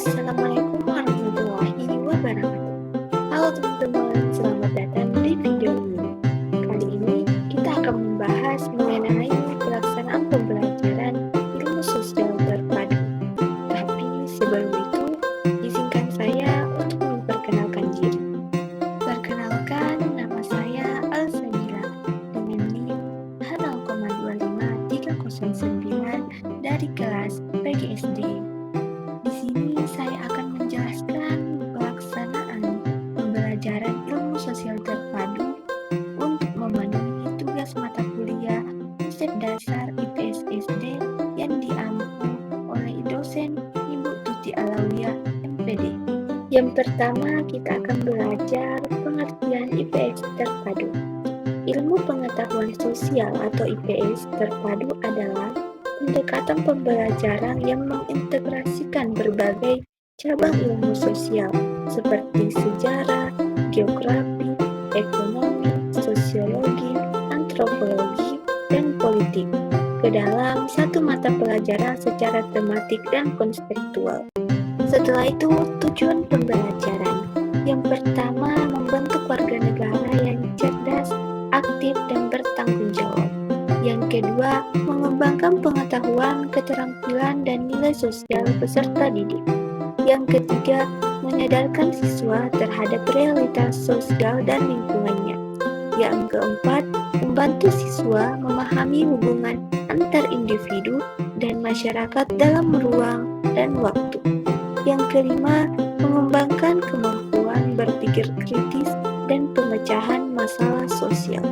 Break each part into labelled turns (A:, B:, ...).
A: Assalamualaikum warahmatullahi wabarakatuh. Halo teman-teman, selamat datang di video ini. Kali ini kita akan membahas mengenai pelaksanaan pembelajaran ilmu sosial terpadu. Tapi sebelum itu, izinkan saya untuk memperkenalkan diri. Perkenalkan, nama saya Alzamila dengan NIM H0,25309 dari kelas PGSD. Di sini saya akan menjelaskan pelaksanaan pembelajaran ilmu sosial terpadu untuk memenuhi tugas mata kuliah konsep dasar IPS SD yang diampu oleh dosen Ibu Tuti Alawiyah, MPD. Yang pertama, kita akan belajar pengertian IPS terpadu. Ilmu pengetahuan sosial atau IPS terpadu adalah pendekatan pembelajaran yang mengintegrasikan berbagai cabang ilmu sosial seperti sejarah, geografi, ekonomi, sosiologi, antropologi, dan politik ke dalam satu mata pelajaran secara tematik dan konseptual. Setelah itu, tujuan pembelajaran. Yang pertama, membentuk warga negara yang cerdas, aktif, dan bertanggung jawab. Yang kedua, mengembangkan pengetahuan, keterampilan, dan nilai sosial peserta didik. Yang ketiga, menyadarkan siswa terhadap realitas sosial dan lingkungannya. Yang keempat, membantu siswa memahami hubungan antar individu dan masyarakat dalam ruang dan waktu. Yang kelima, mengembangkan kemampuan berpikir kritis dan pemecahan masalah sosial.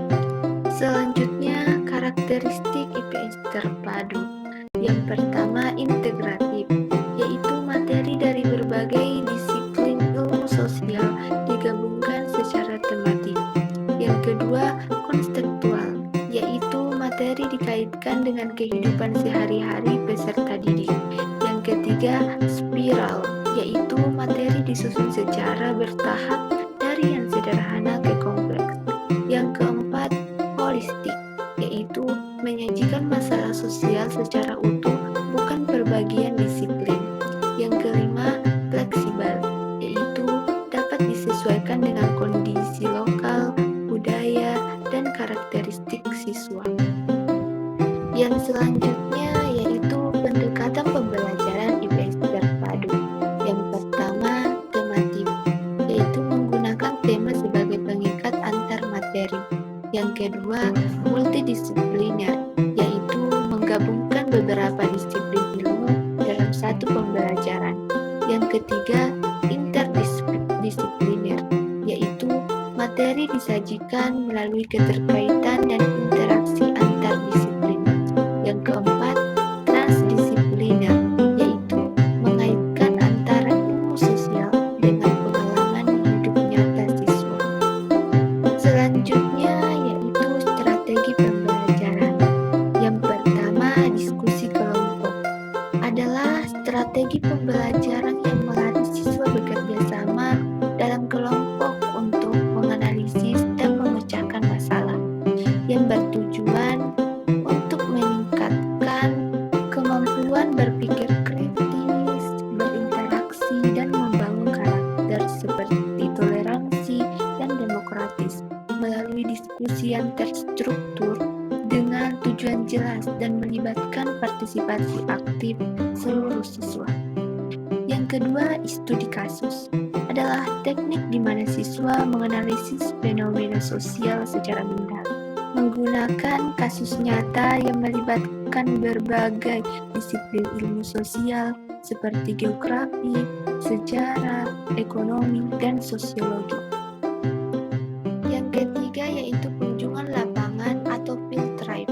A: Selanjutnya, karakteristik IPS terpadu. Yang pertama, integratif, yaitu materi dari berbagai disiplin ilmu sosial digabungkan secara tematik. Yang kedua, konseptual, yaitu materi dikaitkan dengan kehidupan sehari-hari peserta didik. Yang ketiga, spiral, yaitu materi disusun secara bertahap dari yang sederhana ke kompleks. Yang keempat, holistik, yaitu menyajikan masalah sosial secara utuh, bukan berbagian disiplin. Yang kelima, fleksibel, yaitu dapat disesuaikan dengan kondisi lokal, budaya, dan karakteristik siswa. Yang selanjutnya yaitu pendekatan pembelajaran IPS terpadu. Yang pertama, tematik, yaitu menggunakan tema sebagai pengikat antar materi. Yang kedua, multidisipliner, yaitu menggabungkan beberapa disiplin ilmu dalam satu pembelajaran. Yang ketiga, interdisipliner, yaitu materi disajikan melalui keterkaitan dan interaksi antar disiplin. Yang keempat, transdisipliner, yaitu mengaitkan antara ilmu sosial dengan pengalaman hidup nyata siswa. Selanjutnya yaitu strategi pembelajaran. Yang pertama, diskusi kelompok adalah strategi pembelajaran yang melatih siswa bekerja sama dalam kelompok untuk menganalisis dan memecahkan masalah yang bertujuan untuk meningkatkan kemampuan berpikir kritis, berinteraksi, dan membangun karakter seperti toleransi dan demokratis melalui diskusi yang terstruktur dengan tujuan jelas dan melibatkan partisipasi aktif seluruh siswa. Yang kedua, studi kasus adalah teknik di mana siswa menganalisis fenomena sosial secara mendalam menggunakan kasus nyata yang melibatkan berbagai disiplin ilmu sosial seperti geografi, sejarah, ekonomi, dan sosiologi. Yang ketiga yaitu kunjungan lapangan atau field trip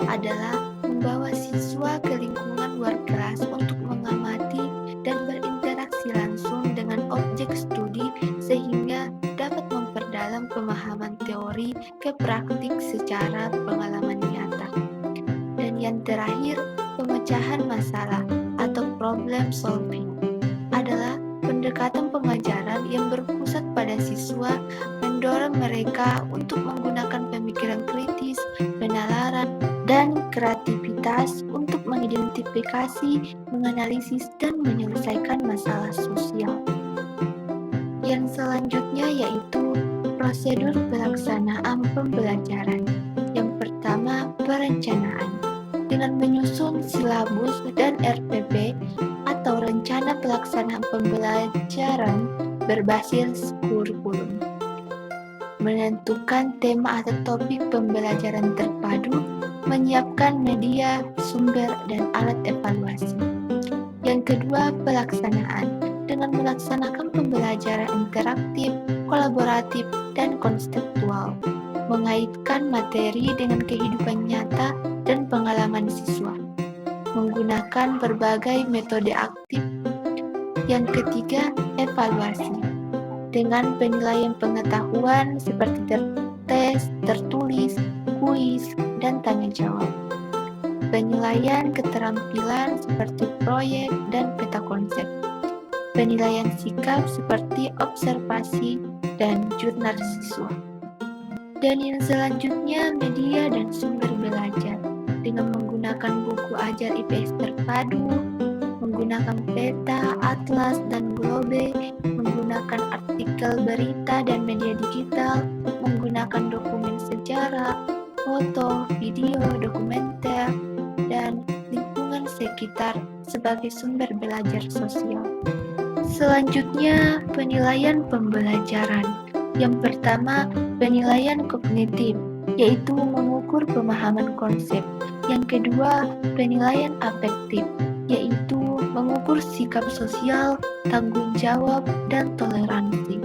A: adalah membawa siswa ke lingkungan luar kelas untuk mengamati dan berinteraksi langsung dengan objek studi sehingga dapat memperdalam pemahaman teori ke praktik secara pengalaman nyata. Dan yang terakhir, pemecahan masalah atau problem solving adalah pendekatan pengajaran yang berpusat pada siswa, mendorong mereka untuk menggunakan pemikiran kritis, penalaran, dan kreativitas untuk mengidentifikasi, menganalisis, dan menyelesaikan masalah sosial. Yang selanjutnya yaitu prosedur pelaksanaan pembelajaran. Yang pertama, perencanaan. Dengan menyusun silabus dan RPP atau rencana pelaksanaan pembelajaran berbasis kurikulum. Menentukan tema atau topik pembelajaran terpadu, menyiapkan media, sumber, dan alat evaluasi. Yang kedua, pelaksanaan. Dengan melaksanakan pembelajaran interaktif, kolaboratif, dan konseptual. Mengaitkan materi dengan kehidupan nyata dan pengalaman siswa. Menggunakan berbagai metode aktif. Yang ketiga, evaluasi. Dengan penilaian pengetahuan seperti tes, tertulis, kuis, dan tanya jawab. Penilaian keterampilan seperti proyek dan peta konsep. Penilaian sikap seperti observasi dan jurnal siswa. Dan yang selanjutnya, media dan sumber belajar. Dengan menggunakan buku ajar IPS terpadu, menggunakan peta, atlas, dan globe, menggunakan artikel berita dan media digital, menggunakan dokumen sejarah, foto, video, dokumenter, dan lingkungan sekitar sebagai sumber belajar sosial. Selanjutnya, penilaian pembelajaran. Yang pertama, penilaian kognitif, yaitu mengukur pemahaman konsep. Yang kedua, penilaian afektif, yaitu mengukur sikap sosial, tanggung jawab, dan toleransi.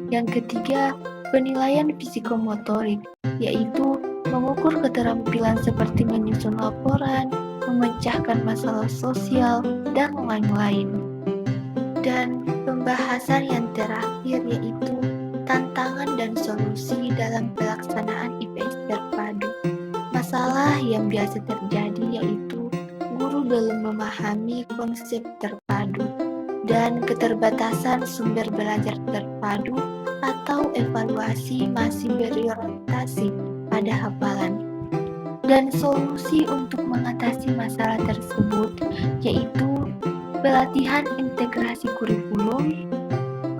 A: Yang ketiga, penilaian psikomotorik, yaitu mengukur keterampilan seperti menyusun laporan, memecahkan masalah sosial, dan lain-lain. Dan pembahasan yang terakhir yaitu tantangan dan solusi dalam pelaksanaan IPS terpadu. Masalah yang biasa terjadi yaitu guru belum memahami konsep terpadu dan keterbatasan sumber belajar terpadu atau evaluasi masih berorientasi pada hafalan. Dan solusi untuk mengatasi masalah tersebut yaitu pelatihan integrasi kurikulum,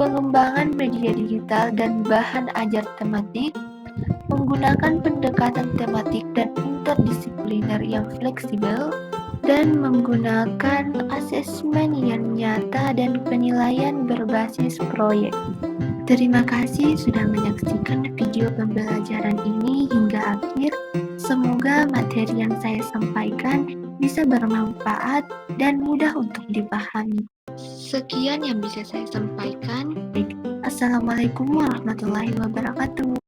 A: pengembangan media digital dan bahan ajar tematik, menggunakan pendekatan tematik dan interdisipliner yang fleksibel, dan menggunakan asesmen yang nyata dan penilaian berbasis proyek. Terima kasih sudah menyaksikan video pembelajaran ini hingga akhir. Semoga materi yang saya sampaikan bisa bermanfaat dan mudah untuk dipahami. Sekian yang bisa saya sampaikan. Assalamualaikum warahmatullahi wabarakatuh.